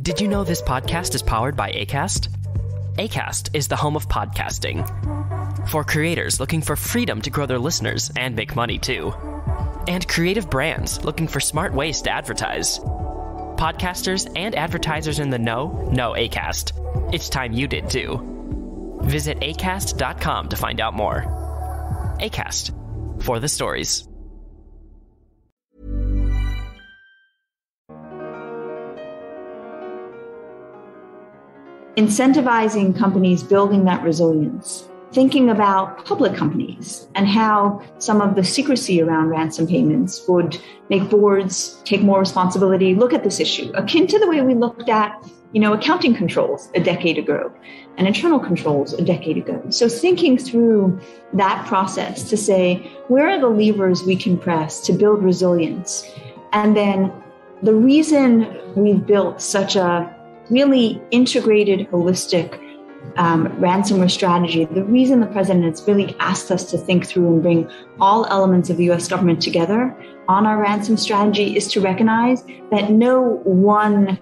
Did you know this podcast is powered by Acast? Acast is the home of podcasting. For creators looking for freedom to grow their listeners and make money too. And creative brands looking for smart ways to advertise. Podcasters and advertisers in the know Acast. It's time you did too. Visit acast.com to find out more. Acast, for the stories. Incentivizing companies building that resilience, thinking about public companies and how some of the secrecy around ransom payments would make boards take more responsibility, look at this issue, akin to the way we looked at, accounting controls a decade ago and internal controls a decade ago. So thinking through that process to say, where are the levers we can press to build resilience? And then the reason we've built such a really integrated, holistic ransomware strategy, the reason the president has really asked us to think through and bring all elements of the U.S. government together on our ransom strategy is to recognize that no one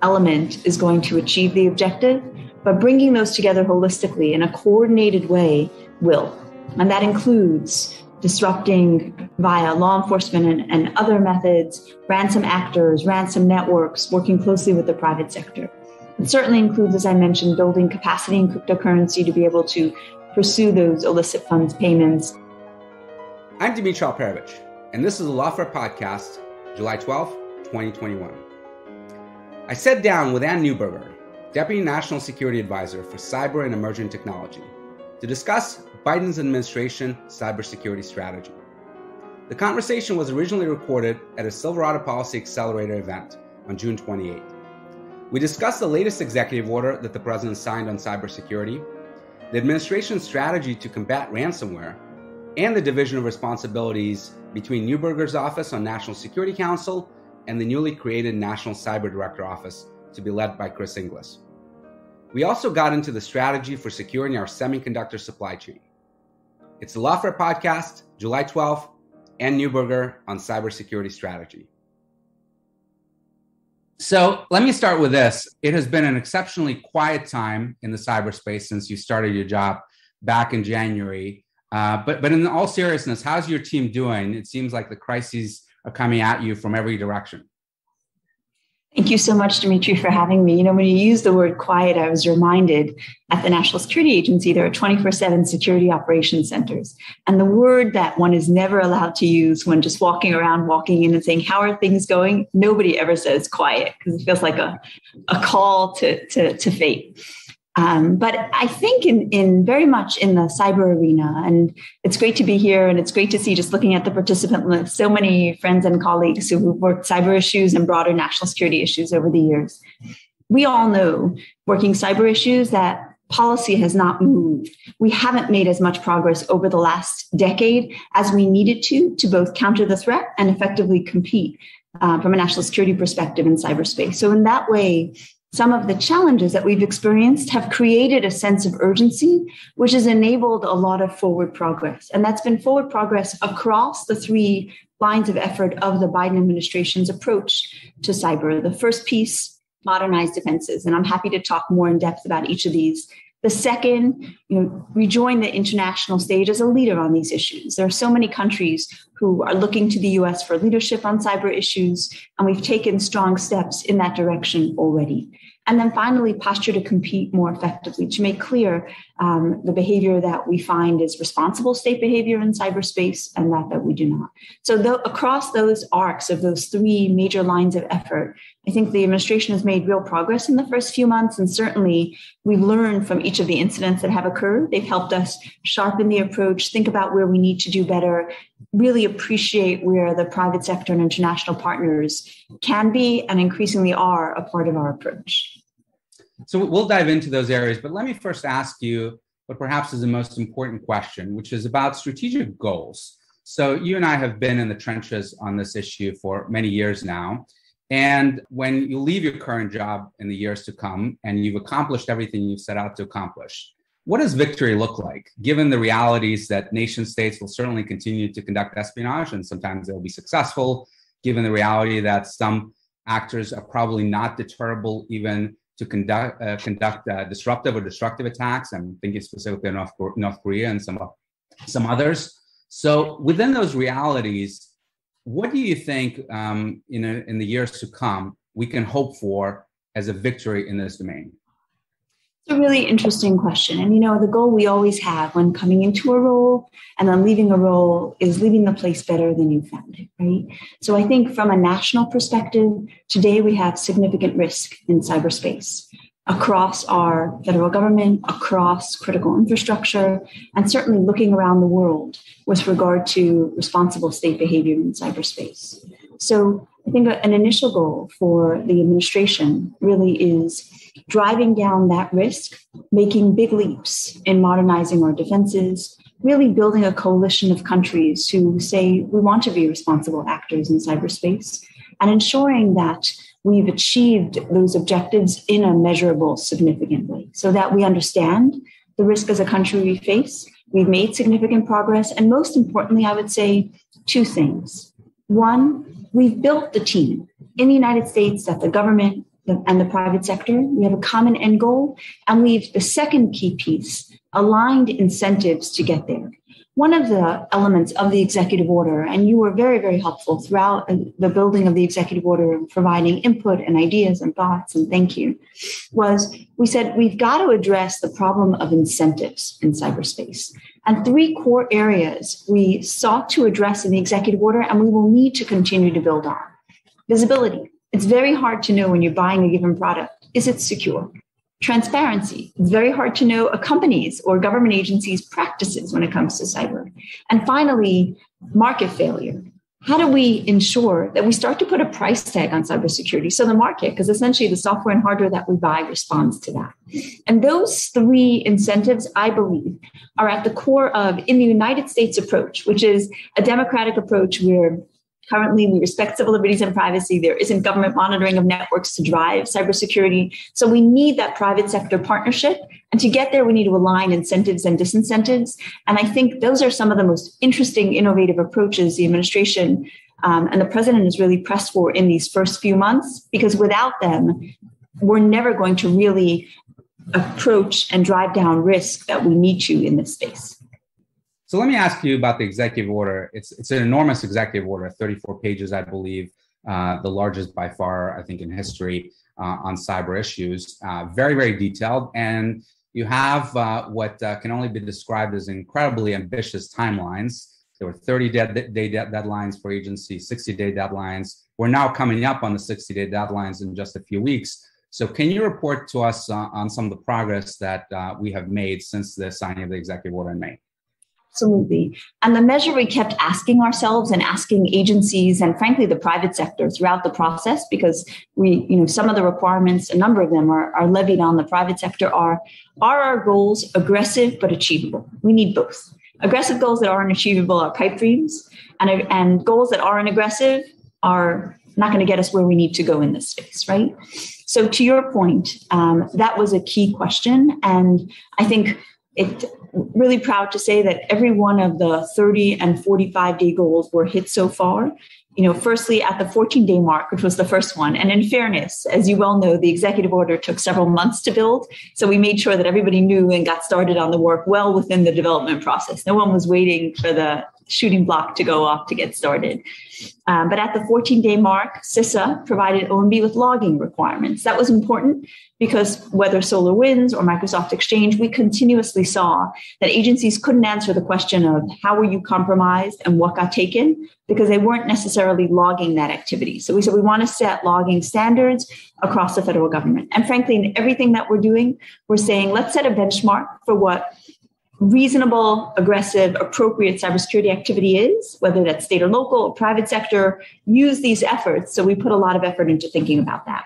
element is going to achieve the objective, but bringing those together holistically in a coordinated way will. And that includes disrupting via law enforcement and other methods, ransom actors, ransom networks, working closely with the private sector. It certainly includes, as I mentioned, building capacity in cryptocurrency to be able to pursue those illicit funds payments. I'm Dmitri Alperovitch, and this is the Lawfare Podcast, July 12, 2021. I sat down with Anne Neuberger, Deputy National Security Advisor for Cyber and Emerging Technology, to discuss Biden's administration cybersecurity strategy. The conversation was originally recorded at a Silverado Policy Accelerator event on June 28. We discussed the latest executive order that the president signed on cybersecurity, the administration's strategy to combat ransomware, and the division of responsibilities between Neuberger's Office on National Security Council and the newly created National Cyber Director Office to be led by Chris Inglis. We also got into the strategy for securing our semiconductor supply chain. It's the Lawfare Podcast, July 12th, Anne Neuberger on cybersecurity strategy. So let me start with this. It has been an exceptionally quiet time in the cyberspace since you started your job back in January. But in all seriousness, how's your team doing? It seems like the crises are coming at you from every direction. Thank you so much, Dmitri, for having me. When you use the word quiet, I was reminded at the National Security Agency, there are 24/7 security operations centers. And the word that one is never allowed to use when just walking in and saying, how are things going? Nobody ever says quiet because it feels like a call to fate. But I think in very much in the cyber arena, and it's great to be here, and it's great to see, just looking at the participant list, so many friends and colleagues who have worked cyber issues and broader national security issues over the years. We all know, working cyber issues, that policy has not moved. We haven't made as much progress over the last decade as we needed to both counter the threat and effectively compete from a national security perspective in cyberspace. So in that way, some of the challenges that we've experienced have created a sense of urgency, which has enabled a lot of forward progress. And that's been forward progress across the three lines of effort of the Biden administration's approach to cyber. The first piece, modernize defenses. And I'm happy to talk more in depth about each of these. The second, rejoin the international stage as a leader on these issues. There are so many countries who are looking to the U.S. for leadership on cyber issues, and we've taken strong steps in that direction already. And then finally, posture to compete more effectively, to make clear the behavior that we find is responsible state behavior in cyberspace and that we do not. So across those arcs of those three major lines of effort, I think the administration has made real progress in the first few months. And certainly we've learned from each of the incidents that have occurred. They've helped us sharpen the approach, think about where we need to do better, really appreciate where the private sector and international partners can be and increasingly are a part of our approach. So we'll dive into those areas, but let me first ask you what perhaps is the most important question, which is about strategic goals. So you and I have been in the trenches on this issue for many years now. And when you leave your current job in the years to come and you've accomplished everything you've set out to accomplish, what does victory look like, given the realities that nation states will certainly continue to conduct espionage and sometimes they'll be successful, given the reality that some actors are probably not deterrable even to conduct disruptive or destructive attacks. I'm thinking specifically of North Korea and some others. So within those realities, what do you think in the years to come we can hope for as a victory in this domain? It's a really interesting question. And, the goal we always have when coming into a role and then leaving a role is leaving the place better than you found it, right? So I think from a national perspective, today we have significant risk in cyberspace across our federal government, across critical infrastructure, and certainly looking around the world with regard to responsible state behavior in cyberspace. So I think an initial goal for the administration really is driving down that risk, making big leaps in modernizing our defenses, really building a coalition of countries who say we want to be responsible actors in cyberspace, and ensuring that we've achieved those objectives in a measurable, significant way so that we understand the risk as a country we face. We've made significant progress. And most importantly, I would say two things. One, we've built the team in the United States that the government and the private sector. We have a common end goal. And we've, the second key piece, aligned incentives to get there. One of the elements of the executive order, and you were very, very helpful throughout the building of the executive order, providing input and ideas and thoughts, and thank you, was we said we've got to address the problem of incentives in cyberspace. And three core areas we sought to address in the executive order, and we will need to continue to build on. Visibility. It's very hard to know when you're buying a given product. Is it secure? Transparency. It's very hard to know a company's or government agency's practices when it comes to cyber. And finally, market failure. How do we ensure that we start to put a price tag on cybersecurity? So the market, because essentially the software and hardware that we buy responds to that. And those three incentives, I believe, are at the core of, in the United States approach, which is a democratic approach where currently, we respect civil liberties and privacy. There isn't government monitoring of networks to drive cybersecurity. So we need that private sector partnership. And to get there, we need to align incentives and disincentives. And I think those are some of the most interesting, innovative approaches the administration and the president has really pressed for in these first few months, because without them, we're never going to really approach and drive down risk that we need to in this space. So let me ask you about the executive order. It's an enormous executive order, 34 pages, I believe, the largest by far, I think, in history on cyber issues. Very, very detailed. And you have what can only be described as incredibly ambitious timelines. There were 30-day deadlines for agencies, 60-day deadlines. We're now coming up on the 60-day deadlines in just a few weeks. So can you report to us on some of the progress that we have made since the signing of the executive order in May? Absolutely. And the measure we kept asking ourselves and asking agencies and frankly, the private sector throughout the process, because some of the requirements, a number of them are levied on the private sector, are our goals aggressive but achievable? We need both. Aggressive goals that aren't achievable are pipe dreams, and goals that aren't aggressive are not going to get us where we need to go in this space, right? So to your point, that was a key question. And I think really proud to say that every one of the 30 and 45-day goals were hit so far. Firstly, at the 14-day mark, which was the first one. And in fairness, as you well know, the executive order took several months to build. So we made sure that everybody knew and got started on the work well within the development process. No one was waiting for the shooting block to go off to get started. But at the 14-day mark, CISA provided OMB with logging requirements. That was important because whether SolarWinds or Microsoft Exchange, we continuously saw that agencies couldn't answer the question of how were you compromised and what got taken because they weren't necessarily logging that activity. So we said we want to set logging standards across the federal government. And frankly, in everything that we're doing, we're saying let's set a benchmark for what reasonable, aggressive, appropriate cybersecurity activity is, whether that's state or local or private sector, use these efforts. So we put a lot of effort into thinking about that.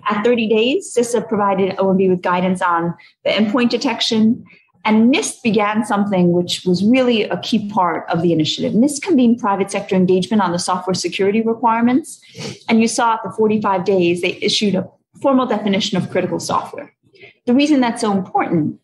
At 30 days, CISA provided OMB with guidance on the endpoint detection, and NIST began something which was really a key part of the initiative. NIST convened private sector engagement on the software security requirements, and you saw at the 45 days, they issued a formal definition of critical software. The reason that's so important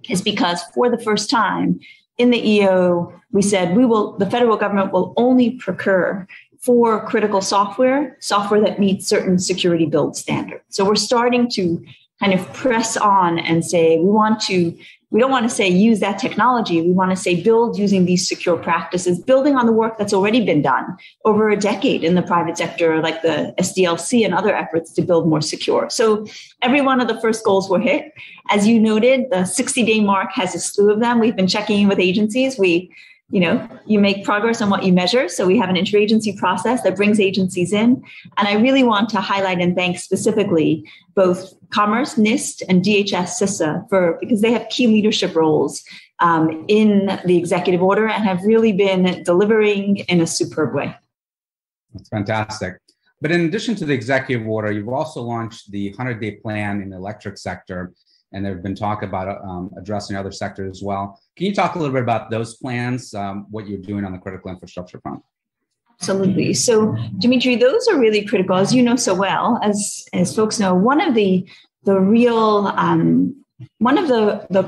is because for the first time in the EO, we said the federal government will only procure for critical software that meets certain security build standards. So we're starting to kind of press on and say, we don't want to say use that technology. We want to say build using these secure practices, building on the work that's already been done over a decade in the private sector, like the SDLC and other efforts to build more secure. So every one of the first goals were hit. As you noted, the 60-day mark has a slew of them. We've been checking in with agencies. You make progress on what you measure. So we have an interagency process that brings agencies in. And I really want to highlight and thank specifically both Commerce, NIST, and DHS CISA because they have key leadership roles in the executive order and have really been delivering in a superb way. That's fantastic. But in addition to the executive order, you've also launched the 100-day plan in the electric sector, and there have been talk about addressing other sectors as well. Can you talk a little bit about those plans, what you're doing on the critical infrastructure front? Absolutely. So, Dmitri, those are really critical, as you know so well, as folks know. One of the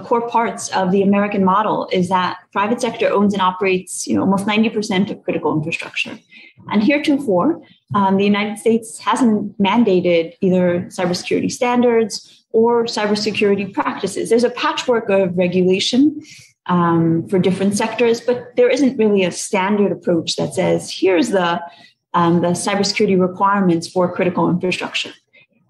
core parts of the American model is that private sector owns and operates, almost 90% of critical infrastructure. And heretofore, the United States hasn't mandated either cybersecurity standards or cybersecurity practices. There's a patchwork of regulation for different sectors, but there isn't really a standard approach that says, here's the cybersecurity requirements for critical infrastructure.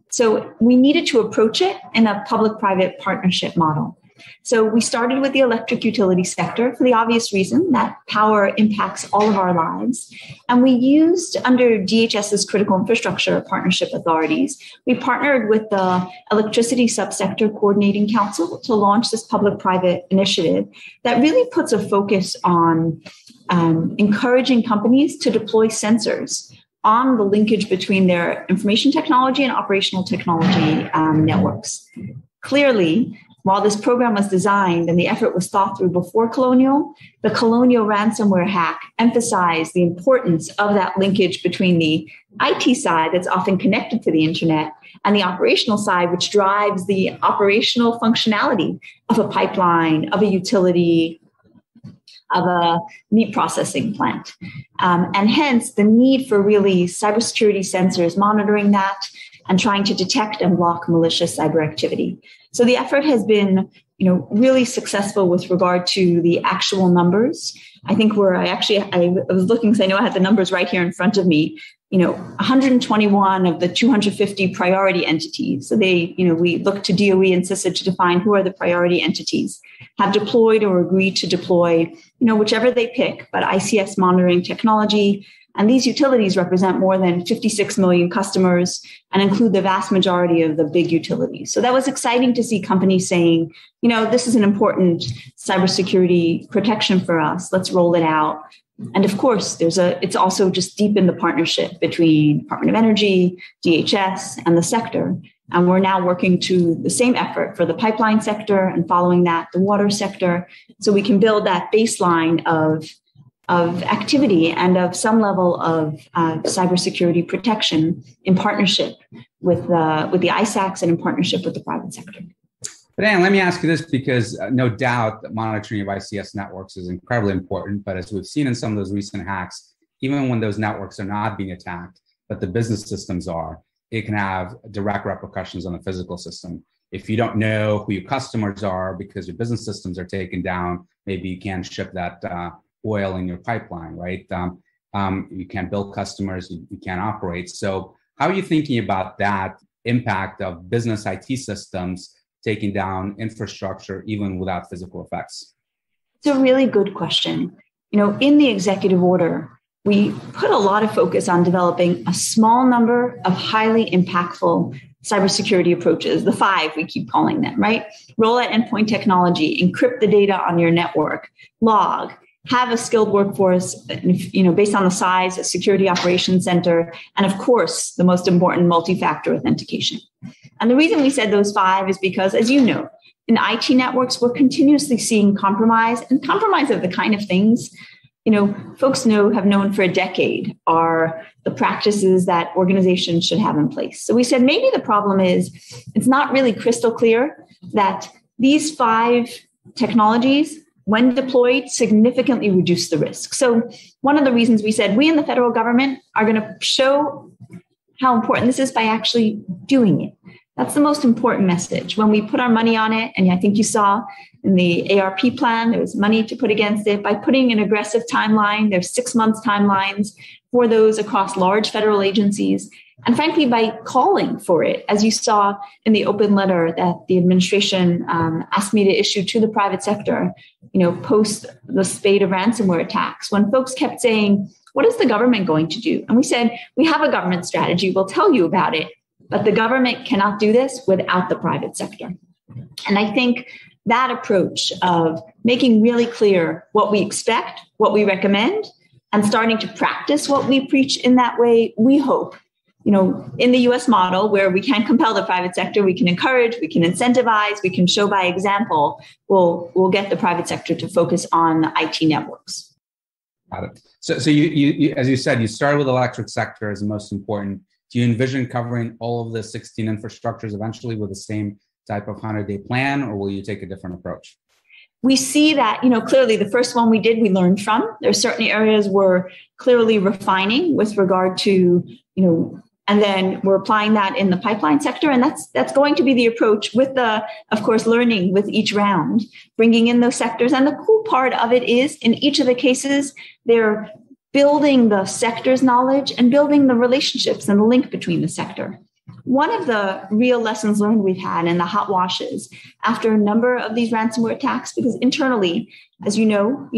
So we needed to approach it in a public-private partnership model. So we started with the electric utility sector for the obvious reason that power impacts all of our lives. And we used, under DHS's critical infrastructure partnership authorities, we partnered with the Electricity Subsector Coordinating Council to launch this public-private initiative that really puts a focus on encouraging companies to deploy sensors on the linkage between their information technology and operational technology networks. Clearly, while this program was designed and the effort was thought through before Colonial, the Colonial ransomware hack emphasized the importance of that linkage between the IT side that's often connected to the internet and the operational side, which drives the operational functionality of a pipeline, of a utility, of a meat processing plant. And hence the need for really cybersecurity sensors monitoring that and trying to detect and block malicious cyber activity. So the effort has been, really successful with regard to the actual numbers. I think I was looking because I know I have the numbers right here in front of me. 121 of the 250 priority entities. So we look to DOE and CISA to define who are the priority entities, have deployed or agreed to deploy, whichever they pick, but ICS monitoring technology. And these utilities represent more than 56 million customers and include the vast majority of the big utilities. So that was exciting to see companies saying, this is an important cybersecurity protection for us. Let's roll it out. And of course, it's also just deepened the partnership between Department of Energy, DHS, and the sector. And we're now working to the same effort for the pipeline sector and following that, the water sector, so we can build that baseline of activity and of some level of cybersecurity protection in partnership with the ISACs and in partnership with the private sector. But Anne, let me ask you this, because no doubt that monitoring of ICS networks is incredibly important. But as we've seen in some of those recent hacks, even when those networks are not being attacked, but the business systems are, it can have direct repercussions on the physical system. If you don't know who your customers are because your business systems are taken down, maybe you can't ship that oil in your pipeline, right? You can't bill customers, you can't operate. So how are you thinking about that impact of business IT systems taking down infrastructure even without physical effects? It's a really good question. In the executive order, we put a lot of focus on developing a small number of highly impactful cybersecurity approaches, the 5 we keep calling them, right? Roll out endpoint technology, encrypt the data on your network, log, have a skilled workforce, based on the size, a security operations center, and of course, the most important, multi-factor authentication. And the reason we said those 5 is because, as you know, in IT networks, we're continuously seeing compromise of the kind of things, folks have known for a decade are the practices that organizations should have in place. So we said maybe the problem is it's not really crystal clear that these 5 technologies when deployed, significantly reduce the risk. So one of the reasons we said we in the federal government are going to show how important this is by actually doing it. That's the most important message. When we put our money on it, and I think you saw in the ARP plan, there was money to put against it. By putting an aggressive timeline, there's 6 months timelines for those across large federal agencies. And frankly, by calling for it, as you saw in the open letter that the administration asked me to issue to the private sector, post the spate of ransomware attacks, when folks kept saying, what is the government going to do? And we said, we have a government strategy. We'll tell you about it. But the government cannot do this without the private sector. And I think that approach of making really clear what we expect, what we recommend, and starting to practice what we preach in that way, we hope, in the US model where we can't compel the private sector, we can encourage, we can incentivize, we can show by example, we'll get the private sector to focus on the IT networks. Got it. So you, as you said, you started with the electric sector as the most important. Do you envision covering all of the 16 infrastructures eventually with the same type of 100-day plan, or will you take a different approach? We see that, clearly the first one we did, we learned from. There are certain areas we're clearly refining with regard to, and then we're applying that in the pipeline sector. And that's going to be the approach with of course, learning with each round, bringing in those sectors. And the cool part of it is in each of the cases, they're building the sector's knowledge and building the relationships and the link between the sector. One of the real lessons learned we've had in the hot washes after a number of these ransomware attacks, because internally, as you know,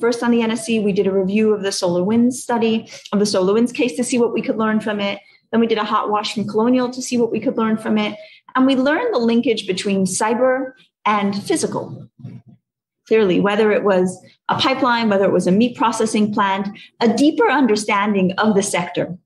first on the NSC, we did a review of the SolarWinds study, of the SolarWinds case to see what we could learn from it. Then we did a hot wash from Colonial to see what we could learn from it. And we learned the linkage between cyber and physical. Clearly, whether it was a pipeline, whether it was a meat processing plant, a deeper understanding of the sector.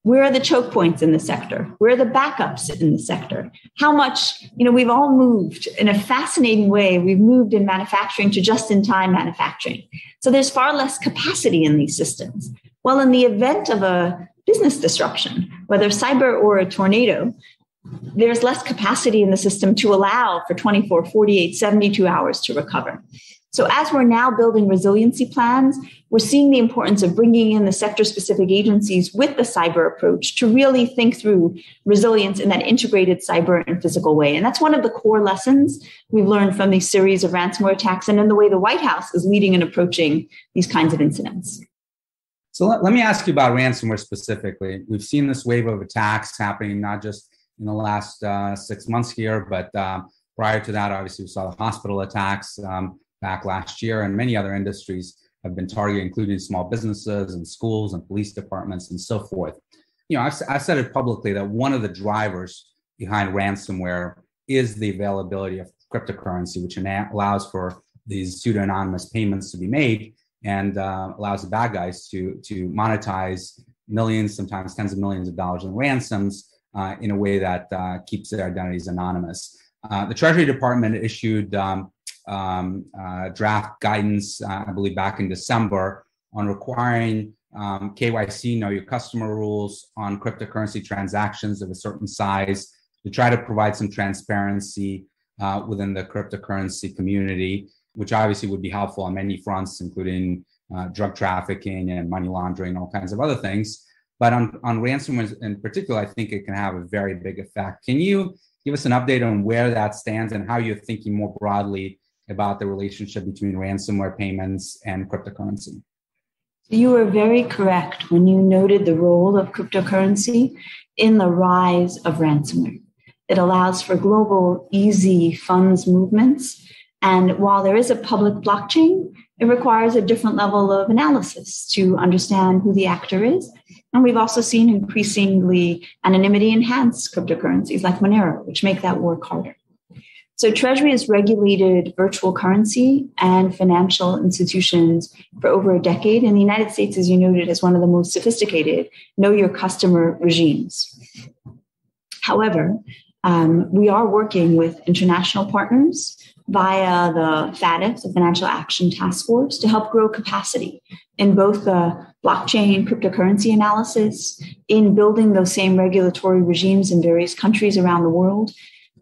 Where are the choke points in the sector? Where are the backups in the sector? How much, we've all moved in a fascinating way. We've moved in manufacturing to just-in-time manufacturing. So there's far less capacity in these systems. Well, in the event of a business disruption, whether cyber or a tornado, there's less capacity in the system to allow for 24, 48, 72 hours to recover. So as we're now building resiliency plans, we're seeing the importance of bringing in the sector-specific agencies with the cyber approach to really think through resilience in that integrated cyber and physical way. And that's one of the core lessons we've learned from these series of ransomware attacks and in the way the White House is leading and approaching these kinds of incidents. So let me ask you about ransomware specifically. We've seen this wave of attacks happening not just in the last 6 months here, but prior to that, obviously, we saw the hospital attacks back last year, and many other industries have been targeted, including small businesses and schools and police departments and so forth. I've said it publicly that one of the drivers behind ransomware is the availability of cryptocurrency, which allows for these pseudo-anonymous payments to be made and allows the bad guys to monetize millions, sometimes tens of millions of dollars in ransoms in a way that keeps their identities anonymous. The Treasury Department issued draft guidance, I believe back in December, on requiring KYC, know your customer rules on cryptocurrency transactions of a certain size to try to provide some transparency within the cryptocurrency community, which obviously would be helpful on many fronts, including drug trafficking and money laundering and all kinds of other things. But on ransomware in particular, I think it can have a very big effect. Can you give us an update on where that stands and how you're thinking more broadly about the relationship between ransomware payments and cryptocurrency? You were very correct when you noted the role of cryptocurrency in the rise of ransomware. It allows for global, easy funds movements. And while there is a public blockchain, it requires a different level of analysis to understand who the actor is. And we've also seen increasingly anonymity-enhanced cryptocurrencies like Monero, which make that work harder. So Treasury has regulated virtual currency and financial institutions for over a decade. And the United States, as you noted, is one of the most sophisticated know your customer regimes. However, we are working with international partners via the FATF, the Financial Action Task Force, to help grow capacity in both the blockchain cryptocurrency analysis, in building those same regulatory regimes in various countries around the world.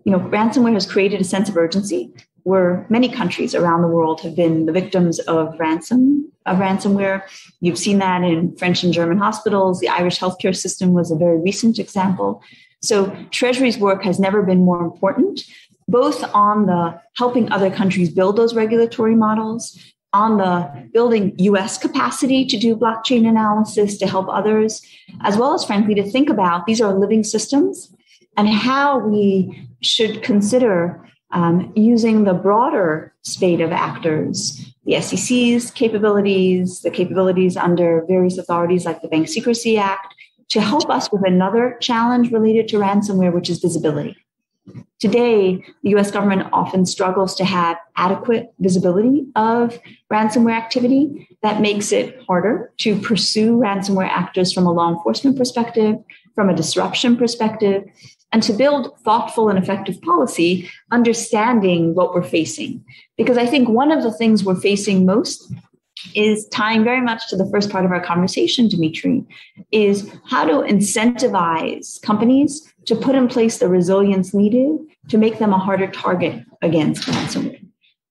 Ransomware has created a sense of urgency where many countries around the world have been the victims of ransomware. You've seen that in French and German hospitals. The Irish healthcare system was a very recent example. So Treasury's work has never been more important, both on the helping other countries build those regulatory models, on the building US capacity to do blockchain analysis to help others, as well as, frankly, to think about these are living systems and how we should consider using the broader spate of actors, the SEC's capabilities, the capabilities under various authorities like the Bank Secrecy Act, to help us with another challenge related to ransomware, which is visibility. Today, the US government often struggles to have adequate visibility of ransomware activity. That makes it harder to pursue ransomware actors from a law enforcement perspective, from a disruption perspective, and to build thoughtful and effective policy, understanding what we're facing. Because I think one of the things we're facing most is tying very much to the first part of our conversation, Dmitri, is how to incentivize companies to put in place the resilience needed to make them a harder target against ransomware.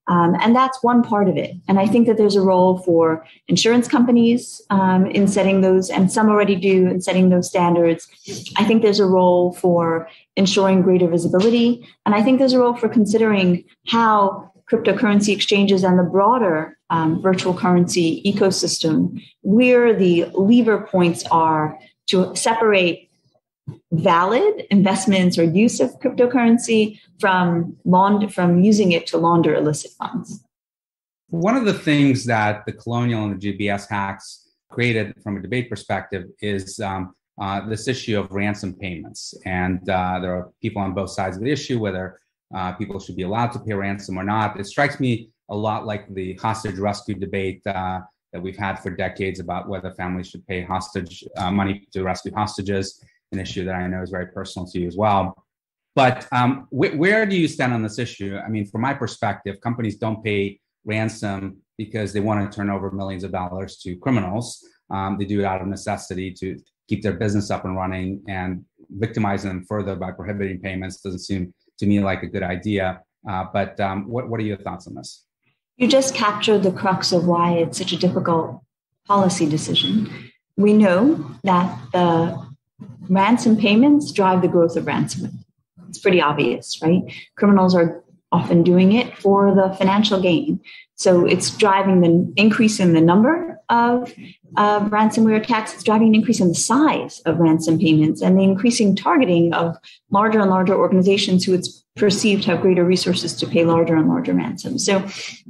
And that's one part of it. And I think that there's a role for insurance companies in setting those, and some already do, in setting those standards. I think there's a role for ensuring greater visibility. And I think there's a role for considering how cryptocurrency exchanges and the broader virtual currency ecosystem, where the lever points are to separate valid investments or use of cryptocurrency from using it to launder illicit funds. One of the things that the Colonial and the GBS hacks created from a debate perspective is this issue of ransom payments. And there are people on both sides of the issue, whether people should be allowed to pay ransom or not. It strikes me a lot like the hostage rescue debate that we've had for decades about whether families should pay hostage money to rescue hostages, an issue that I know is very personal to you as well. But where do you stand on this issue? I mean, from my perspective, companies don't pay ransom because they want to turn over millions of dollars to criminals. They do it out of necessity to keep their business up and running, and victimizing them further by prohibiting payments doesn't seem to me like a good idea. But what are your thoughts on this? You just captured the crux of why it's such a difficult policy decision. We know that the ransom payments drive the growth of ransomware. It's pretty obvious, right? Criminals are often doing it for the financial gain. So it's driving the increase in the number of ransomware attacks. It's driving an increase in the size of ransom payments and the increasing targeting of larger and larger organizations who it's perceived have greater resources to pay larger and larger ransoms. So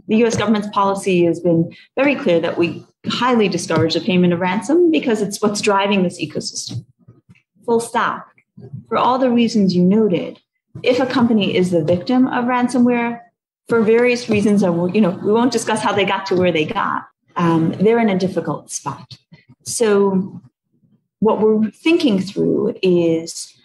the US government's policy has been very clear that we highly discourage the payment of ransom because it's what's driving this ecosystem. Full stop. For all the reasons you noted, if a company is the victim of ransomware, for various reasons, we won't discuss how they got to where they got, they're in a difficult spot. So what we're thinking through is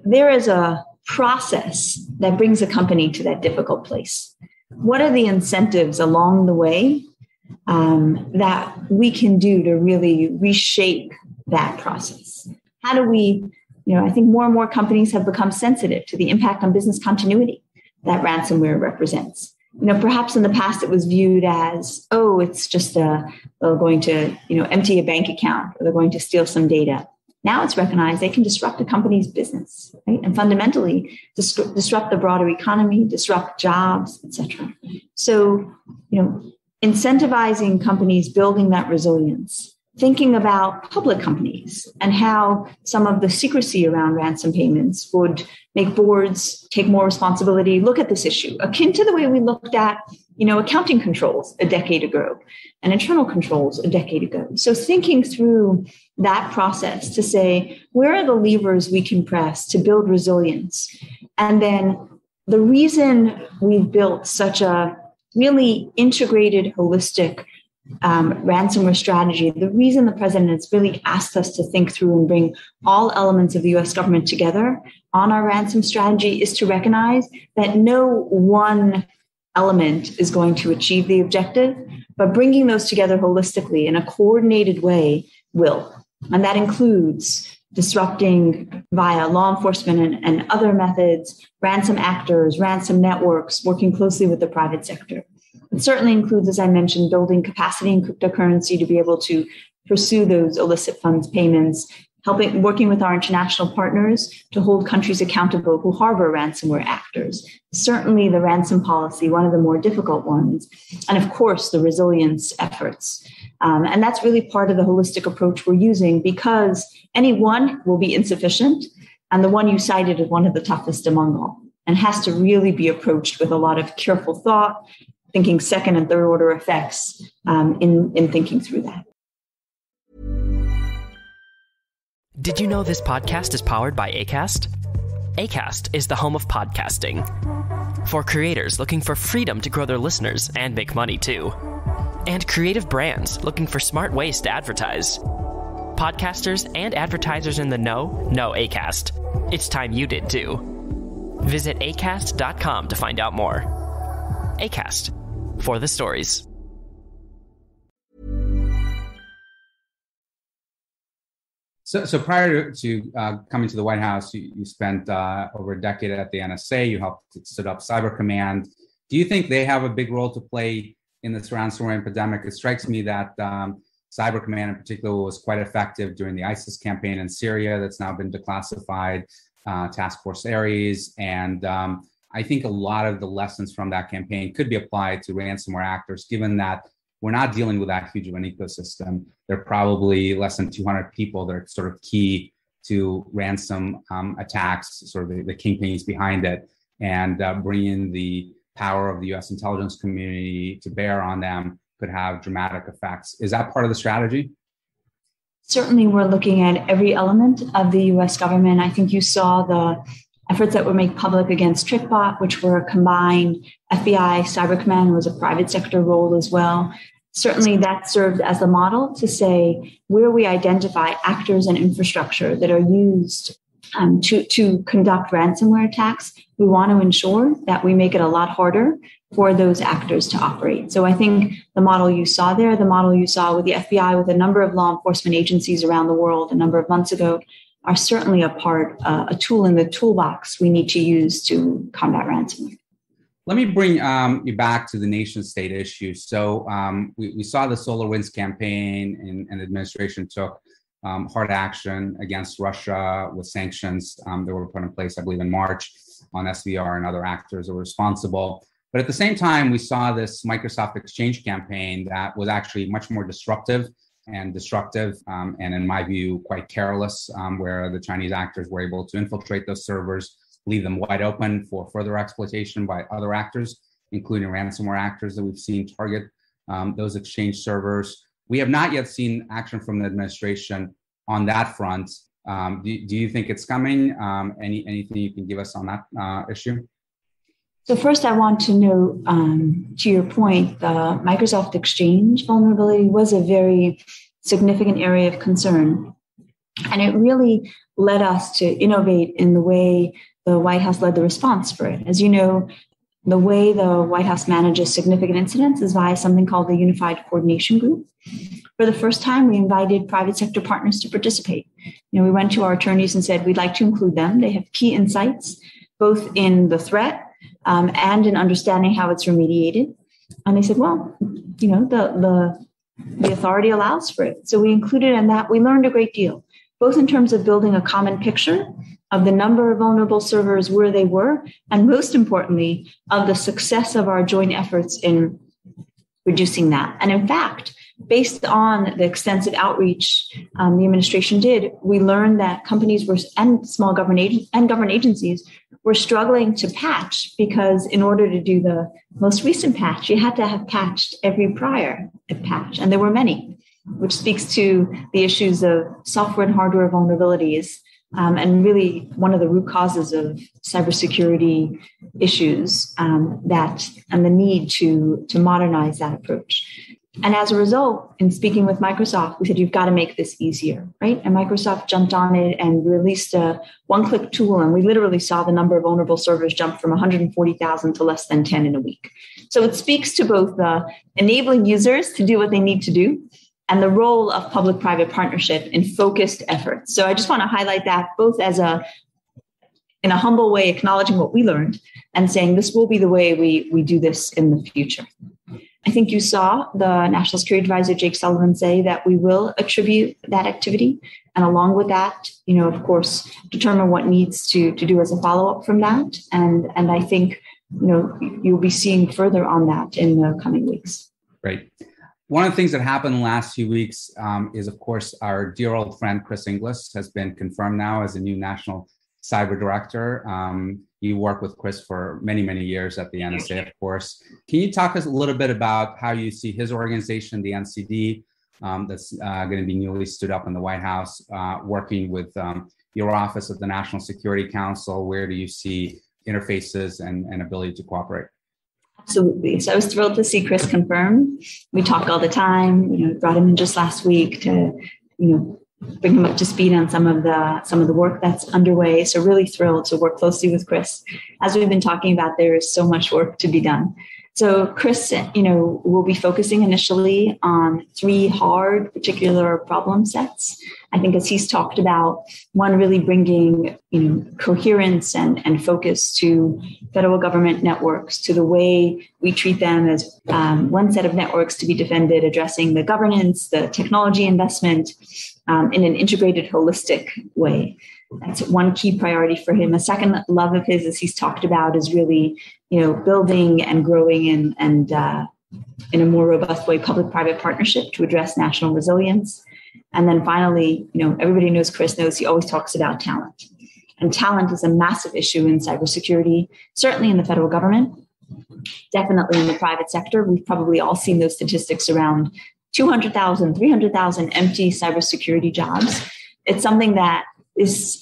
there is a process that brings a company to that difficult place. What are the incentives along the way that we can do to really reshape that process? How do we, I think more and more companies have become sensitive to the impact on business continuity that ransomware represents. Perhaps in the past it was viewed as, it's just they're going to, empty a bank account, or they're going to steal some data. Now it's recognized they can disrupt a company's business, right? And fundamentally disrupt the broader economy, disrupt jobs, et cetera. So, incentivizing companies building that resilience, thinking about public companies and how some of the secrecy around ransom payments would make boards take more responsibility, look at this issue, akin to the way we looked at, accounting controls a decade ago and internal controls a decade ago. So thinking through that process to say, where are the levers we can press to build resilience? And then the reason we've built such a really integrated, holistic ransomware strategy, the reason the president has really asked us to think through and bring all elements of the US government together on our ransom strategy is to recognize that no one element is going to achieve the objective, but bringing those together holistically in a coordinated way will. And that includes disrupting via law enforcement and other methods, ransom actors, ransom networks, working closely with the private sector. It certainly includes, as I mentioned, building capacity in cryptocurrency to be able to pursue those illicit funds payments, working with our international partners to hold countries accountable who harbor ransomware actors. Certainly the ransom policy, one of the more difficult ones. And of course, the resilience efforts. And that's really part of the holistic approach we're using, because any one will be insufficient. And the one you cited is one of the toughest among all, and has to really be approached with a lot of careful thought, thinking second and third order effects in thinking through that. Did you know this podcast is powered by Acast? Acast is the home of podcasting. For creators looking for freedom to grow their listeners and make money too. And creative brands looking for smart ways to advertise. Podcasters and advertisers in the know Acast. It's time you did too. Visit acast.com to find out more. Acast, for the stories. So prior to coming to the White House, you spent over a decade at the NSA. You helped set up Cyber Command. Do you think they have a big role to play in this ransomware epidemic? It strikes me that Cyber Command in particular was quite effective during the ISIS campaign in Syria that's now been declassified, Task Force Ares. And I think a lot of the lessons from that campaign could be applied to ransomware actors, given that we're not dealing with that huge of an ecosystem. There are probably less than 200 people that are sort of key to ransom attacks, sort of the kingpins behind it, and bringing the power of the U.S. intelligence community to bear on them could have dramatic effects. Is that part of the strategy? Certainly, we're looking at every element of the U.S. government. I think you saw the efforts that were made public against TrickBot, which were a combined FBI, Cyber Command was a private sector role as well. Certainly that served as a model to say where we identify actors and infrastructure that are used to conduct ransomware attacks, we want to ensure that we make it a lot harder for those actors to operate. So I think the model you saw there, the model you saw with the FBI, with a number of law enforcement agencies around the world a number of months ago, are certainly a tool in the toolbox we need to use to combat ransomware. Let me bring you back to the nation state issue. So we saw the SolarWinds campaign, and the administration took hard action against Russia with sanctions that were put in place, I believe, in March on SVR and other actors that were responsible. But at the same time, we saw this Microsoft Exchange campaign that was actually much more disruptive and destructive, and in my view, quite careless, where the Chinese actors were able to infiltrate those servers, leave them wide open for further exploitation by other actors, including ransomware actors that we've seen target those Exchange servers. We have not yet seen action from the administration on that front. Do you think it's coming? Anything you can give us on that issue? So first, I want to note, to your point, the Microsoft Exchange vulnerability was a very significant area of concern. And it really led us to innovate in the way the White House led the response for it. As you know, the way the White House manages significant incidents is via something called the Unified Coordination Group. For the first time, we invited private sector partners to participate. We went to our attorneys and said, we'd like to include them. They have key insights, both in the threat and in understanding how it's remediated. And they said, well, the authority allows for it. So we included in that. We learned a great deal, both in terms of building a common picture of the number of vulnerable servers, where they were, and most importantly, of the success of our joint efforts in reducing that. And in fact, based on the extensive outreach the administration did, we learned that companies and small government agencies were struggling to patch, because in order to do the most recent patch, you had to have patched every prior patch, and there were many, which speaks to the issues of software and hardware vulnerabilities, and really one of the root causes of cybersecurity issues, and the need to modernize that approach. And as a result, in speaking with Microsoft, we said, you've got to make this easier, right? And Microsoft jumped on it and released a one-click tool. And we literally saw the number of vulnerable servers jump from 140,000 to less than 10 in a week. So it speaks to both the enabling users to do what they need to do, and the role of public-private partnership in focused efforts. So I just want to highlight that both as in a humble way, acknowledging what we learned and saying this will be the way we do this in the future. I think you saw the National Security Advisor, Jake Sullivan, say that we will attribute that activity. And along with that, of course, determine what needs to do as a follow-up from that. And I think, you'll be seeing further on that in the coming weeks. Great. One of the things that happened in the last few weeks is, of course, our dear old friend, Chris Inglis, has been confirmed now as the new National Cyber Director. You worked with Chris for many, many years at the NSA, of course. Can you talk us a little bit about how you see his organization, the NCD, that's going to be newly stood up in the White House, working with your office of the National Security Council? Where do you see interfaces and ability to cooperate? Absolutely. So I was thrilled to see Chris confirmed. We talk all the time. Brought him in just last week to, bring him up to speed on some of the work that's underway. So really thrilled to work closely with Chris. As we've been talking about, there is so much work to be done. So Chris, will be focusing initially on 3 hard particular problem sets. I think as he's talked about, one, really bringing, coherence and focus to federal government networks, to the way we treat them as one set of networks to be defended, addressing the governance, the technology investment in an integrated, holistic way. That's one key priority for him. A second love of his, as he's talked about, is really, building and growing and in a more robust way, public-private partnership to address national resilience. And then finally, everybody knows, Chris knows, he always talks about talent. And talent is a massive issue in cybersecurity, certainly in the federal government, definitely in the private sector. We've probably all seen those statistics around 200,000, 300,000 empty cybersecurity jobs. It's something that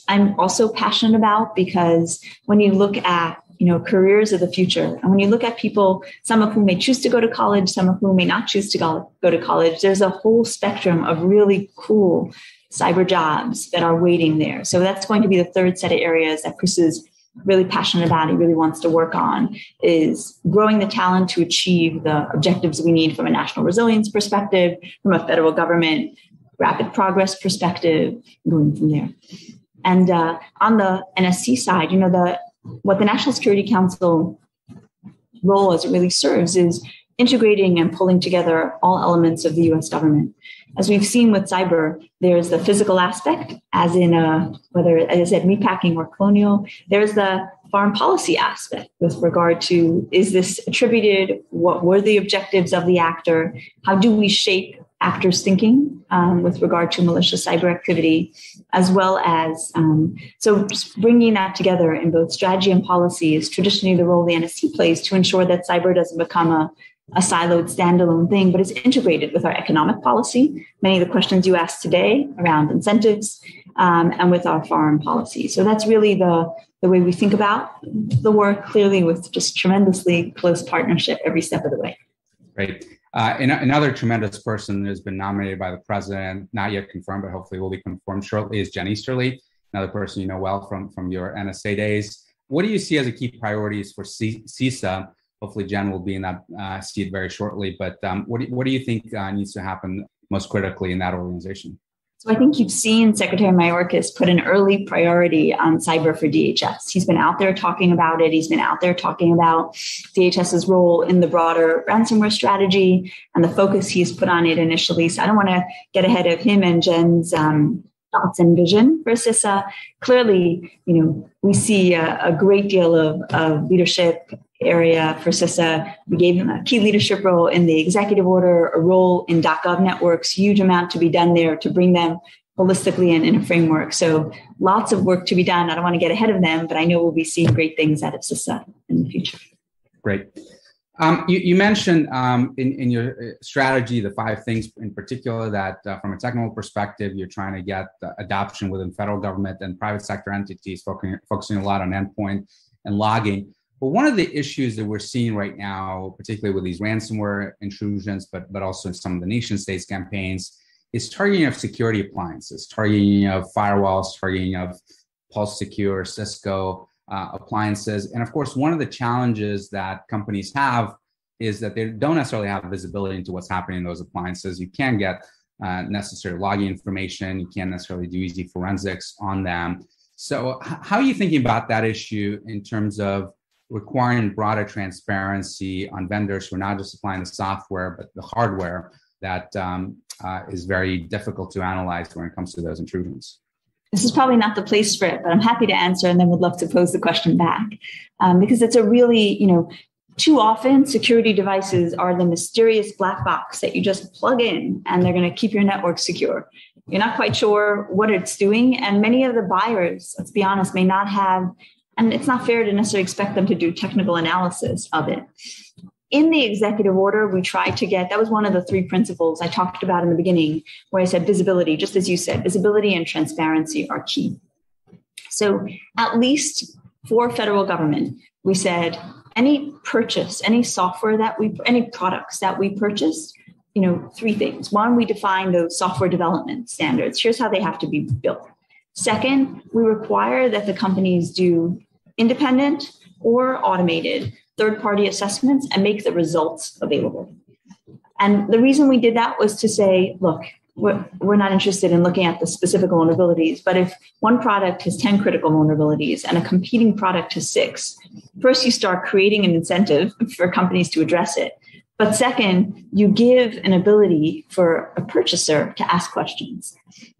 I'm also passionate about, because when you look at careers of the future, and when you look at people, some of whom may choose to go to college, some of whom may not choose to go to college, there's a whole spectrum of really cool cyber jobs that are waiting there. So that's going to be the third set of areas that Chris is really passionate about, he really wants to work on, is growing the talent to achieve the objectives we need from a national resilience perspective, from a federal government rapid progress perspective, going from there. And on the NSC side, what the National Security Council role as it really serves is integrating and pulling together all elements of the U.S. government. As we've seen with cyber, there's the physical aspect, as in whether, as I said, meatpacking or colonial. There's the foreign policy aspect with regard to, is this attributed? What were the objectives of the actor? How do we shape actors' thinking with regard to malicious cyber activity, as well as, so just bringing that together in both strategy and policy is traditionally the role the NSC plays to ensure that cyber doesn't become a siloed standalone thing, but it's integrated with our economic policy, many of the questions you asked today around incentives, and with our foreign policy. So that's really the way we think about the work, clearly with just tremendously close partnership every step of the way. Great. Another tremendous person who's been nominated by the president, not yet confirmed, but hopefully will be confirmed shortly, is Jen Easterly, another person you know well from your NSA days. What do you see as a key priorities for CISA? Hopefully Jen will be in that seat very shortly, but what do you think needs to happen most critically in that organization? So I think you've seen Secretary Mayorkas put an early priority on cyber for DHS. He's been out there talking about it. He's been out there talking about DHS's role in the broader ransomware strategy and the focus he's put on it initially. So I don't want to get ahead of him and Jen's thoughts and vision for CISA. Clearly, we see a great deal of leadership area for CISA. We gave him a key leadership role in the executive order, a role in .gov networks, huge amount to be done there to bring them holistically and in a framework. So lots of work to be done. I don't want to get ahead of them, but I know we'll be seeing great things out of CISA in the future. Great. You mentioned in your strategy, the 5 things in particular that from a technical perspective, you're trying to get adoption within federal government and private sector entities, focusing a lot on endpoint and logging. But one of the issues that we're seeing right now, particularly with these ransomware intrusions, but also in some of the nation states campaigns, is targeting of security appliances, targeting of firewalls, targeting of Pulse Secure, Cisco appliances. And of course, one of the challenges that companies have is that they don't necessarily have visibility into what's happening in those appliances. You can get necessary logging information. You can't necessarily do easy forensics on them. So how are you thinking about that issue in terms of requiring broader transparency on vendors who are not just supplying the software, but the hardware that is very difficult to analyze when it comes to those intrusions? This is probably not the place for it, but I'm happy to answer and then would love to pose the question back. Because it's a really, too often security devices are the mysterious black box that you just plug in and they're going to keep your network secure. You're not quite sure what it's doing. And many of the buyers, let's be honest, may not have, and it's not fair to necessarily expect them to do technical analysis of it. In the executive order, we tried to get, that was one of the 3 principles I talked about in the beginning, where I said visibility, just as you said, visibility and transparency are key. So at least for federal government, we said any purchase, any software any products that we purchase, 3 things. 1, we define those software development standards. Here's how they have to be built. Second, we require that the companies do independent or automated third-party assessments and make the results available. And the reason we did that was to say, look, we're not interested in looking at the specific vulnerabilities, but if one product has 10 critical vulnerabilities and a competing product has 6, first you start creating an incentive for companies to address it. But second, you give an ability for a purchaser to ask questions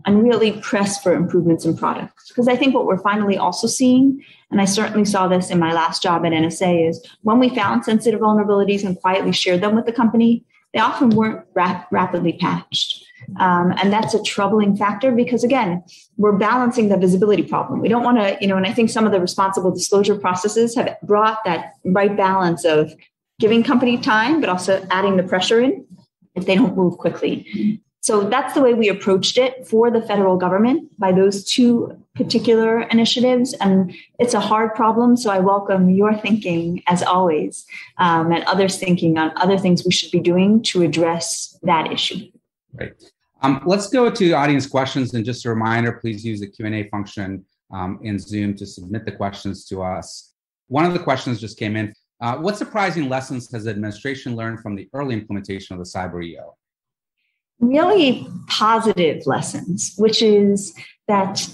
and really press for improvements in products. Because I think what we're finally also seeing, and I certainly saw this in my last job at NSA, is when we found sensitive vulnerabilities and quietly shared them with the company, they often weren't rapidly patched. And that's a troubling factor because, again, we're balancing the visibility problem. We don't want to, and I think some of the responsible disclosure processes have brought that right balance of giving company time, but also adding the pressure in if they don't move quickly. So that's the way we approached it for the federal government by those 2 particular initiatives. And it's a hard problem. So I welcome your thinking, as always, and others thinking on other things we should be doing to address that issue. Great. Let's go to audience questions. And just a reminder, please use the Q&A function in Zoom to submit the questions to us. One of the questions just came in. What surprising lessons has the administration learned from the early implementation of the Cyber EO? Really positive lessons, which is that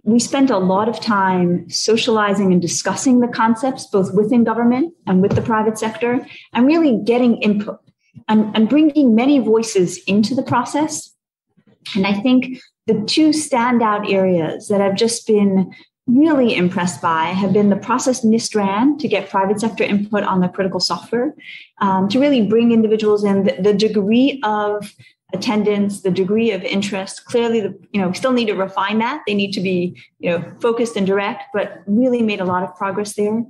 we spent a lot of time socializing and discussing the concepts, both within government and with the private sector, and really getting input and bringing many voices into the process. And I think the 2 standout areas that I've just been really impressed by have been the process NIST ran to get private sector input on the critical software, to really bring individuals in, the degree of attendance, the degree of interest. Clearly, we still need to refine that. They need to be, focused and direct, but really made a lot of progress there.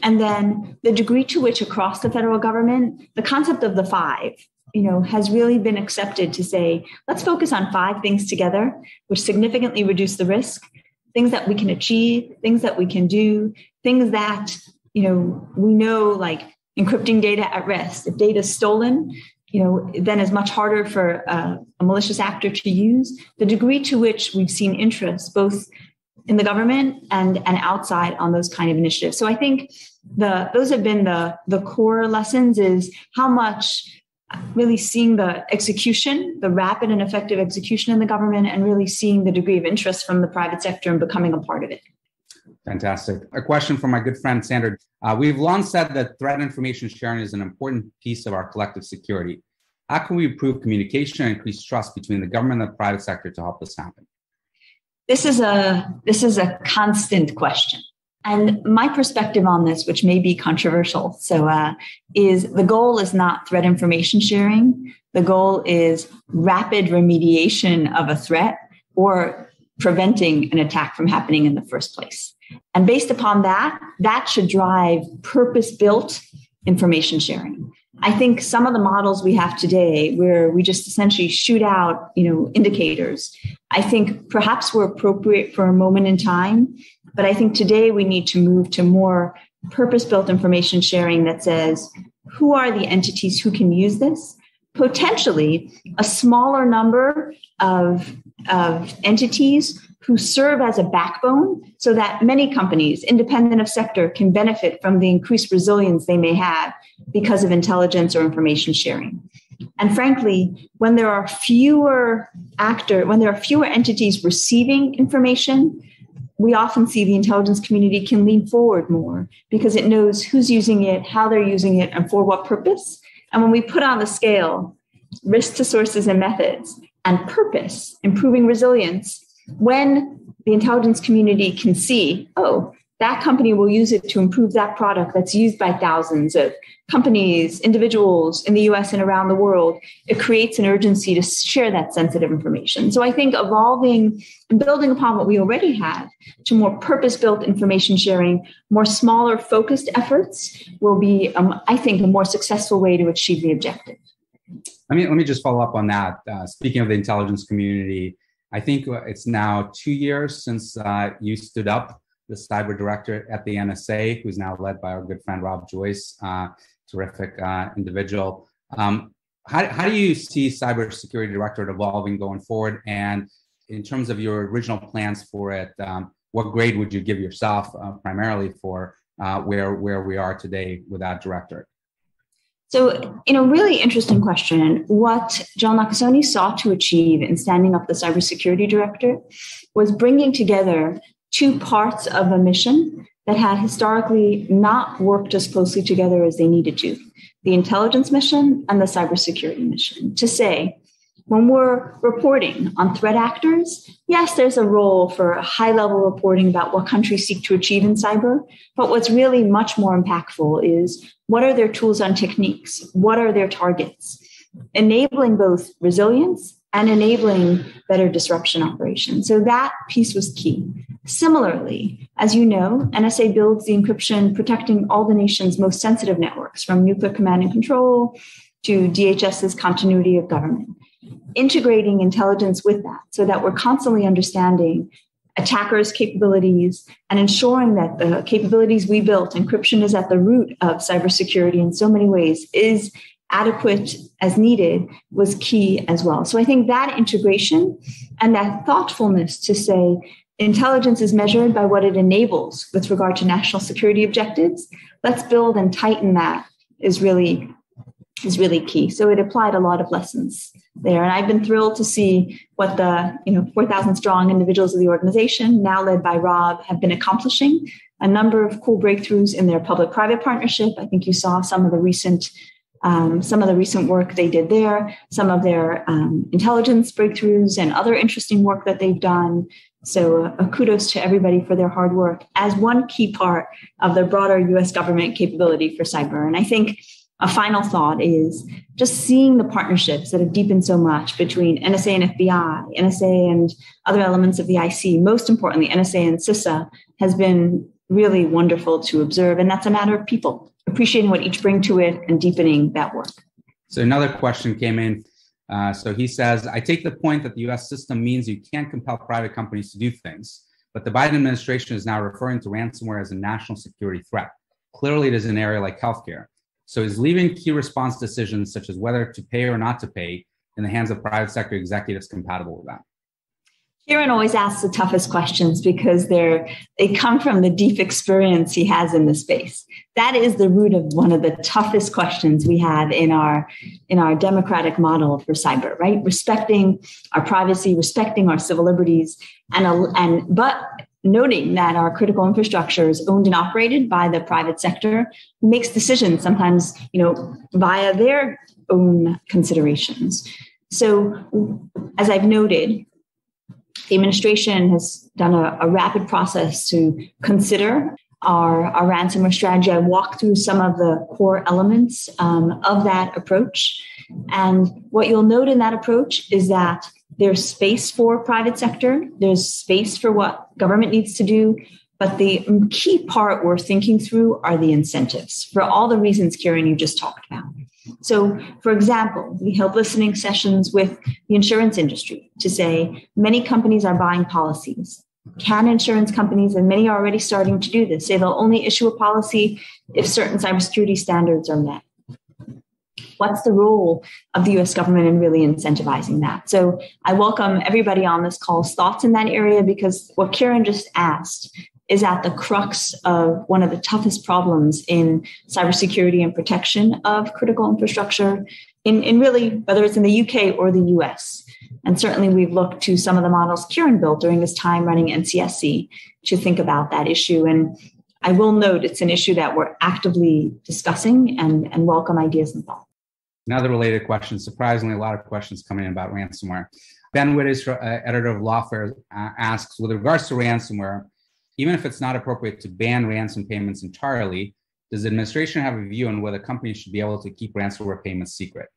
And then the degree to which across the federal government, the concept of the 5, has really been accepted to say, let's focus on 5 things together, which significantly reduce the risk. Things that we can achieve, things that we can do, things that, we know, like encrypting data at rest. If data is stolen, then it's much harder for a malicious actor to use. The degree to which we've seen interest, both in the government and outside on those kind of initiatives. So I think those have been the core lessons, is how much really seeing the execution, the rapid and effective execution in the government, and really seeing the degree of interest from the private sector and becoming a part of it. Fantastic. A question from my good friend, Sandra. We've long said that threat information sharing is an important piece of our collective security. How can we improve communication and increase trust between the government and the private sector to help this happen? This is a constant question. And my perspective on this, which may be controversial, is the goal is not threat information sharing. The goal is rapid remediation of a threat or preventing an attack from happening in the first place. And based upon that should drive purpose-built information sharing. I think some of the models we have today, where we just essentially shoot out, indicators, I think perhaps were appropriate for a moment in time. But I think today we need to move to more purpose-built information sharing that says, who are the entities who can use this? Potentially a smaller number of entities who serve as a backbone so that many companies, independent of sector, can benefit from the increased resilience they may have because of intelligence or information sharing. And frankly, when there are fewer entities receiving information, we often see the intelligence community can lean forward more because it knows who's using it, how they're using it, and for what purpose. And when we put on the scale risk to sources and methods and purpose, improving resilience, when the intelligence community can see, oh, that company will use it to improve that product that's used by thousands of companies, individuals in the US and around the world, it creates an urgency to share that sensitive information. So I think evolving and building upon what we already have to more purpose-built information sharing, more smaller focused efforts will be, I think, a more successful way to achieve the objective. Let me just follow up on that. Speaking of the intelligence community, I think it's now 2 years since you stood up the cyber director at the NSA, who's now led by our good friend Rob Joyce, terrific individual. How do you see Cybersecurity Director evolving going forward? And in terms of your original plans for it, what grade would you give yourself primarily for where we are today with that director? So, really interesting question. What John Nakasone sought to achieve in standing up the Cybersecurity Director was bringing together two parts of a mission that had historically not worked as closely together as they needed to, the intelligence mission and the cybersecurity mission, to say, when we're reporting on threat actors, yes, there's a role for high-level reporting about what countries seek to achieve in cyber, but what's really much more impactful is what are their tools and techniques? What are their targets? Enabling both resilience and enabling better disruption operations. So that piece was key. Similarly, as you know, NSA builds the encryption protecting all the nation's most sensitive networks, from nuclear command and control to DHS's continuity of government. Integrating intelligence with that so that we're constantly understanding attackers' capabilities and ensuring that the capabilities we built, encryption is at the root of cybersecurity in so many ways, is adequate as needed, was key as well. So I think that integration and that thoughtfulness to say intelligence is measured by what it enables with regard to national security objectives. Let's build and tighten that is really key. So it applied a lot of lessons there. And I've been thrilled to see what the 4,000 strong individuals of the organization, now led by Rob, have been accomplishing. A number of cool breakthroughs in their public-private partnership. I think you saw some of the recent work they did there, some of their intelligence breakthroughs and other interesting work that they've done. So kudos to everybody for their hard work as one key part of the broader U.S. government capability for cyber. And I think a final thought is just seeing the partnerships that have deepened so much between NSA and FBI, NSA and other elements of the IC, most importantly, NSA and CISA, has been really wonderful to observe. And that's a matter of people, appreciating what each bring to it and deepening that work. So another question came in. So he says, I take the point that the U.S. system means you can't compel private companies to do things, but the Biden administration is now referring to ransomware as a national security threat. Clearly, it is an area like healthcare. So is leaving key response decisions, such as whether to pay or not to pay, in the hands of private sector executives compatible with that? Kieran always asks the toughest questions because they come from the deep experience he has in the space. That is the root of one of the toughest questions we have in our democratic model for cyber, right? Respecting our privacy, respecting our civil liberties, but noting that our critical infrastructure is owned and operated by the private sector, who makes decisions sometimes, via their own considerations. So, as I've noted, the administration has done a rapid process to consider our ransomware strategy. I walked through some of the core elements of that approach. And what you'll note in that approach is that there's space for private sector, there's space for what government needs to do, but the key part we're thinking through are the incentives for all the reasons, Kieran, you just talked about. So, for example, we held listening sessions with the insurance industry to say many companies are buying policies. Can insurance companies, and many are already starting to do this, say they'll only issue a policy if certain cybersecurity standards are met? What's the role of the U.S. government in really incentivizing that? So I welcome everybody on this call's thoughts in that area, because what Kieran just asked is at the crux of one of the toughest problems in cybersecurity and protection of critical infrastructure in really, whether it's in the UK or the US. And certainly we've looked to some of the models Kieran built during his time running NCSC to think about that issue. And I will note it's an issue that we're actively discussing and welcome ideas and thoughts. Another related question, surprisingly, a lot of questions coming in about ransomware. Ben Wittes, editor of Lawfare, asks, with regards to ransomware, even if it's not appropriate to ban ransom payments entirely, does the administration have a view on whether companies should be able to keep ransomware payments secret?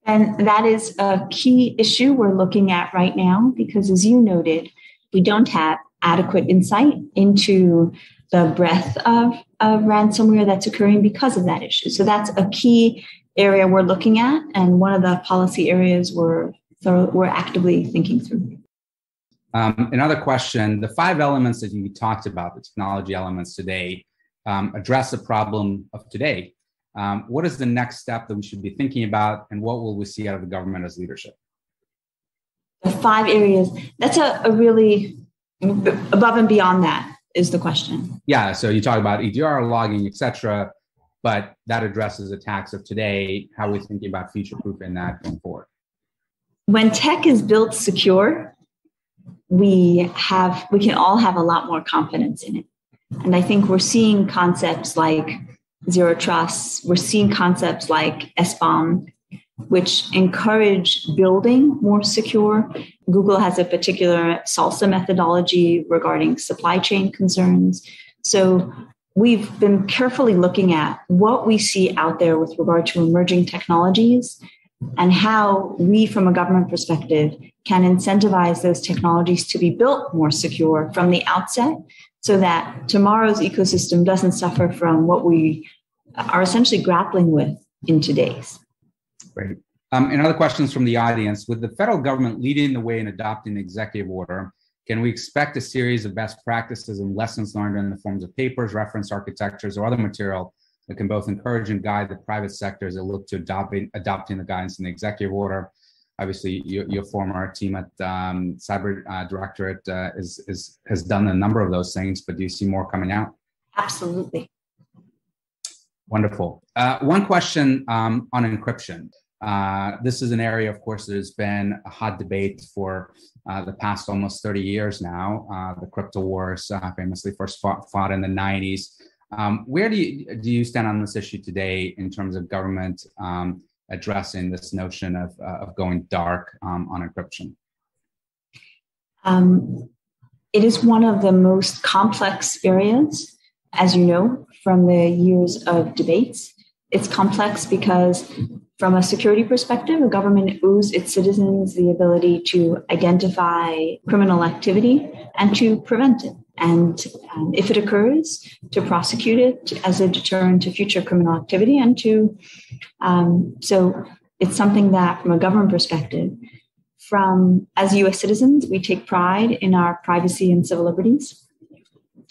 And that is a key issue we're looking at right now, because as you noted, we don't have adequate insight into the breadth of ransomware that's occurring because of that issue. So that's a key area we're looking at, and one of the policy areas we're actively thinking through. Another question, the 5 elements that you talked about, the technology elements today, address the problem of today. What is the next step that we should be thinking about, and what will we see out of the government as leadership? The 5 areas, that's a really above and beyond that is the question. Yeah, so you talk about EDR, logging, et cetera, but that addresses attacks of today. How are we thinking about future-proofing that going forward? When tech is built secure, we can all have a lot more confidence in it. And I think we're seeing concepts like zero trust, we're seeing concepts like SBOM, which encourage building more secure. Google has a particular SALSA methodology regarding supply chain concerns. So we've been carefully looking at what we see out there with regard to emerging technologies and how we, from a government perspective, can incentivize those technologies to be built more secure from the outset so that tomorrow's ecosystem doesn't suffer from what we are essentially grappling with in today's. Great. And other questions from the audience. With the federal government leading the way in adopting the executive order, can we expect a series of best practices and lessons learned in the forms of papers, reference architectures, or other material that can both encourage and guide the private sector as they look to adopting the guidance in the executive order? Obviously, your former team at Cyber Directorate has done a number of those things, but do you see more coming out? Absolutely. Wonderful. One question on encryption. This is an area, of course, that has been a hot debate for the past almost 30 years now. The crypto wars famously first fought in the 90s. Where do you stand on this issue today in terms of government addressing this notion of going dark on encryption? It is one of the most complex areas, as you know, from the years of debates. It's complex because from a security perspective, a government owes its citizens the ability to identify criminal activity and to prevent it. And if it occurs, to prosecute it as a deterrent to future criminal activity. And so it's something that from a government perspective, as U.S. citizens, we take pride in our privacy and civil liberties.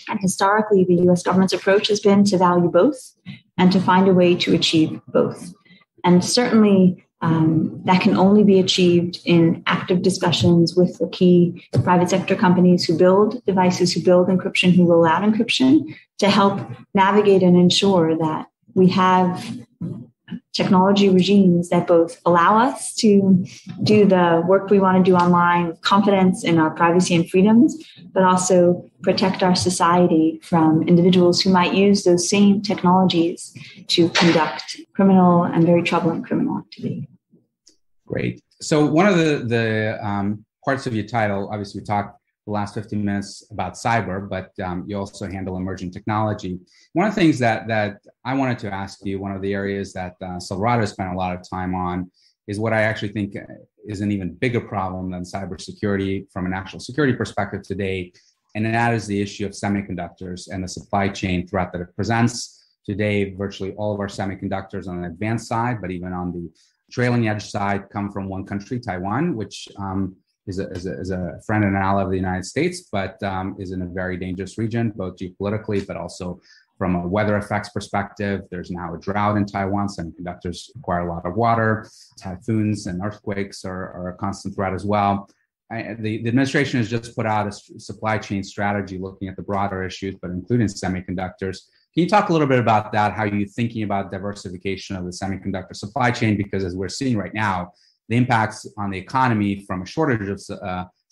And historically, the U.S. government's approach has been to value both and to find a way to achieve both. And certainly that can only be achieved in active discussions with the key private sector companies who build devices, who build encryption, who roll out encryption, to help navigate and ensure that we have technology regimes that both allow us to do the work we want to do online with confidence in our privacy and freedoms, but also protect our society from individuals who might use those same technologies to conduct criminal and very troubling criminal activity. Great. So one of the parts of your title, obviously we talked the last 15 minutes about cyber, but you also handle emerging technology. One of the things that I wanted to ask you, one of the areas that Silverado spent a lot of time on, is what I actually think is an even bigger problem than cybersecurity from a national security perspective today, and that is the issue of semiconductors and the supply chain threat that it presents. Today, virtually all of our semiconductors on the advanced side, but even on the trailing edge side, come from one country, Taiwan, which is a friend and ally of the United States, but is in a very dangerous region, both geopolitically, but also from a weather effects perspective. There's now a drought in Taiwan. Semiconductors require a lot of water. Typhoons and earthquakes are a constant threat as well. the administration has just put out a supply chain strategy looking at the broader issues, but including semiconductors. Can you talk a little bit about that, how you're thinking about diversification of the semiconductor supply chain? Because as we're seeing right now, the impacts on the economy from a shortage of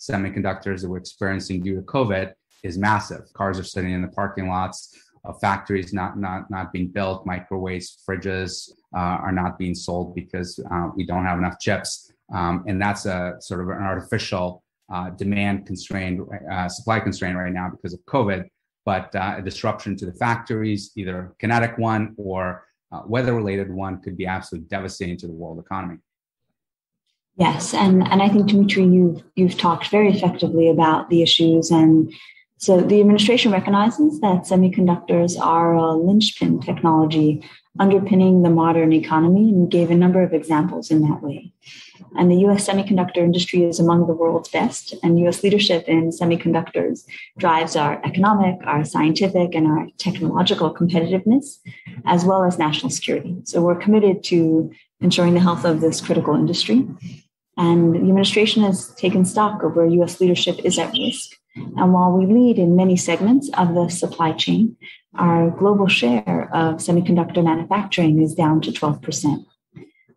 semiconductors that we're experiencing due to COVID is massive. Cars are sitting in the parking lots, factories not being built, microwaves, fridges are not being sold because we don't have enough chips. And that's a sort of an artificial demand constraint, supply constraint right now because of COVID. But a disruption to the factories, either kinetic one or weather-related one, could be absolutely devastating to the world economy. Yes, and I think, Dmitri, you've talked very effectively about the issues. And so the administration recognizes that semiconductors are a linchpin technology underpinning the modern economy and gave a number of examples in that way. And the U.S. semiconductor industry is among the world's best, and U.S. leadership in semiconductors drives our economic, our scientific, and our technological competitiveness, as well as national security. So we're committed to ensuring the health of this critical industry. And the administration has taken stock of where U.S. leadership is at risk. And while we lead in many segments of the supply chain, our global share of semiconductor manufacturing is down to 12%.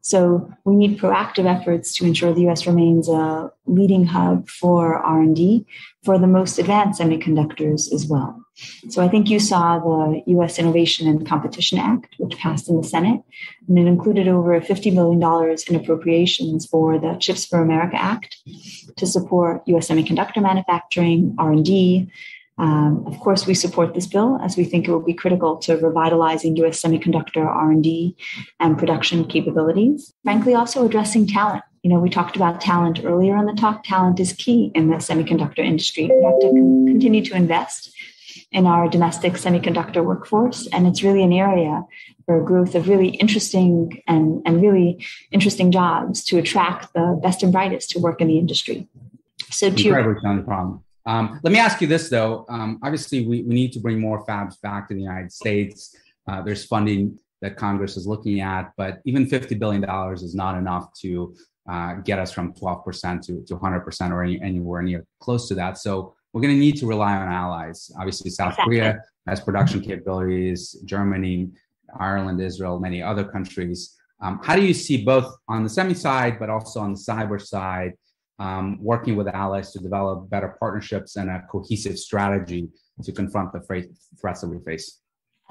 So we need proactive efforts to ensure the U.S. remains a leading hub for R&D for the most advanced semiconductors as well. So I think you saw the U.S. Innovation and Competition Act, which passed in the Senate, and it included over $50 billion in appropriations for the Chips for America Act to support U.S. semiconductor manufacturing, R&D. Of course, we support this bill as we think it will be critical to revitalizing U.S. semiconductor R&D and production capabilities. Frankly, also addressing talent. We talked about talent earlier in the talk. Talent is key in the semiconductor industry. We have to continue to invest in our domestic semiconductor workforce, and it's really an area for growth of really interesting and really interesting jobs to attract the best and brightest to work in the industry. So incredibly challenging problem. Let me ask you this, though. Obviously, we need to bring more fabs back to the United States. There's funding that Congress is looking at, but even $50 billion is not enough to get us from 12% to 100% or anywhere near close to that. So we're going to need to rely on allies. Obviously, South Korea has production capabilities, Germany, Ireland, Israel, many other countries. How do you see both on the semi side, but also on the cyber side, working with allies to develop better partnerships and a cohesive strategy to confront the threats that we face?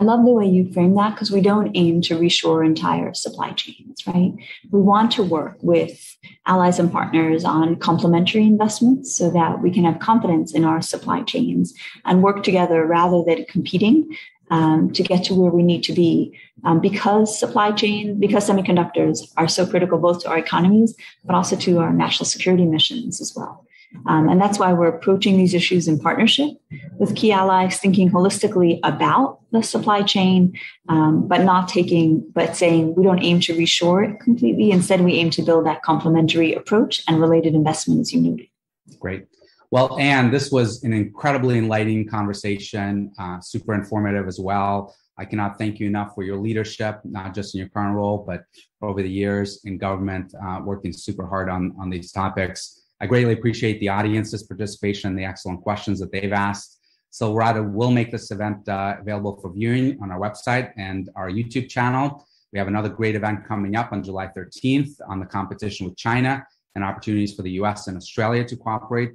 I love the way you frame that, because we don't aim to reshore entire supply chains, right? We want to work with allies and partners on complementary investments so that we can have confidence in our supply chains and work together rather than competing to get to where we need to be, because semiconductors are so critical both to our economies, but also to our national security missions as well. And that's why we're approaching these issues in partnership with key allies, thinking holistically about the supply chain, but saying we don't aim to reshore it completely. Instead, we aim to build that complementary approach and related investments you noted. Great. Well, Anne, this was an incredibly enlightening conversation, super informative as well. I cannot thank you enough for your leadership, not just in your current role, but over the years in government, working super hard on these topics. I greatly appreciate the audience's participation and the excellent questions that they've asked. Silverado will make this event available for viewing on our website and our YouTube channel. We have another great event coming up on July 13th on the competition with China and opportunities for the US and Australia to cooperate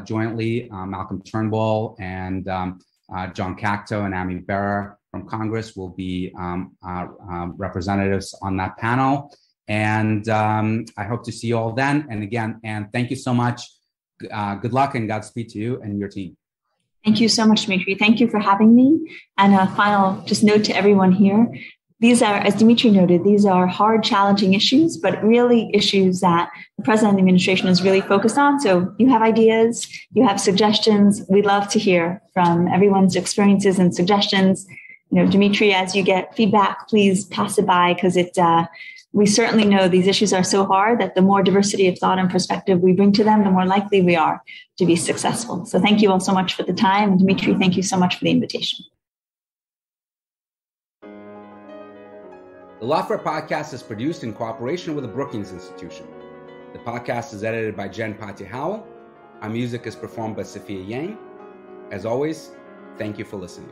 jointly. Malcolm Turnbull and John Cacto and Anne Neuberger from Congress will be representatives on that panel. And I hope to see you all then. And again, Anne, thank you so much. Good luck and Godspeed to you and your team. Thank you so much, Dmitri. Thank you for having me. And a final just note to everyone here. These are, as Dmitri noted, these are hard, challenging issues, but really issues that the president and the administration is really focused on. So you have ideas, you have suggestions. We'd love to hear from everyone's experiences and suggestions. Dmitri, as you get feedback, please pass it by, because we certainly know these issues are so hard that the more diversity of thought and perspective we bring to them, the more likely we are to be successful. So thank you all so much for the time. And Dmitri, thank you so much for the invitation. The Lawfare Podcast is produced in cooperation with the Brookings Institution. The podcast is edited by Jen Patti Howell, Our music is performed by Sophia Yang. As always, thank you for listening.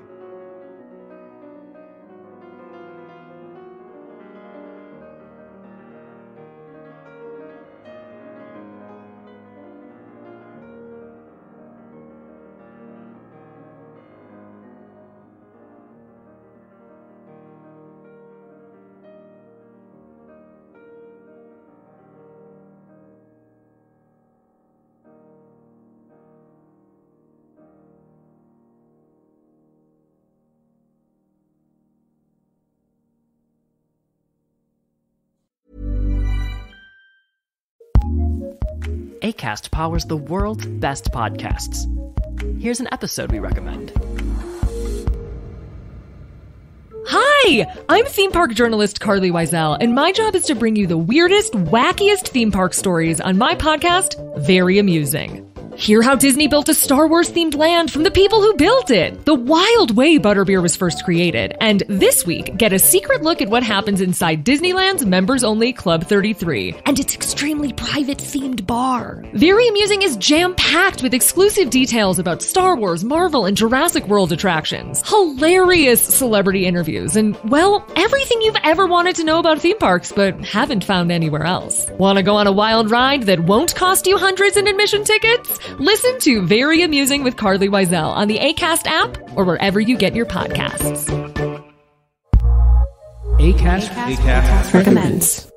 Acast powers the world's best podcasts. Here's an episode we recommend. Hi! I'm theme park journalist Carly Wiesel, and my job is to bring you the weirdest, wackiest theme park stories on my podcast, Very Amusing. Hear how Disney built a Star Wars-themed land from the people who built it, the wild way butterbeer was first created, and this week, get a secret look at what happens inside Disneyland's members-only Club 33, and its extremely private-themed bar. Very Amusing is jam-packed with exclusive details about Star Wars, Marvel, and Jurassic World attractions, hilarious celebrity interviews, and, well, everything you've ever wanted to know about theme parks but haven't found anywhere else. Want to go on a wild ride that won't cost you hundreds in admission tickets? Listen to Very Amusing with Carly Wiesel on the Acast app or wherever you get your podcasts. Acast recommends.